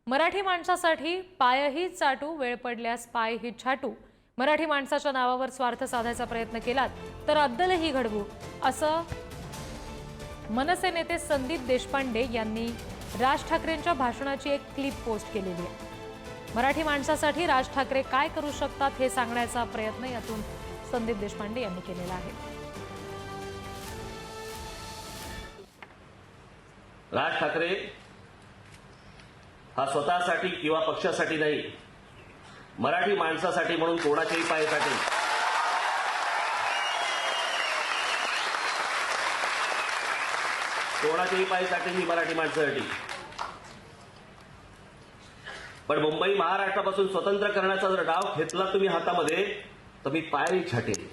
मराठी माणसासाठी पायही चाटू, वेळ पडल्यास पायही छाटू. मराठी माणसाच्या नावावर स्वार्थ साधायचा प्रयत्न केलात तर अद्दलही घडवू, असं मनसे नेते संदीप देशपांडे यांनी राज ठाकरेंच्या भाषणाची एक क्लिप पोस्ट केलेली आहे. मराठी माणसासाठी राज ठाकरे काय करू शकतात हे सांगण्याचा प्रयत्न यातून संदीप देशपांडे यांनी केलेला आहे. राज ठाकरे हा स्वतःसाठी किंवा पक्षासाठी नाही, मराठी माणसासाठी म्हणून कोणाच्याही पाय चाटेल. कोणाच्याही पाय चाटेल ही मराठी माणसासाठी. पण मुंबई महाराष्ट्रापासून स्वतंत्र करण्याचा जर डाव घेतला तुम्ही हातामध्ये तर मी पायही छाटेल.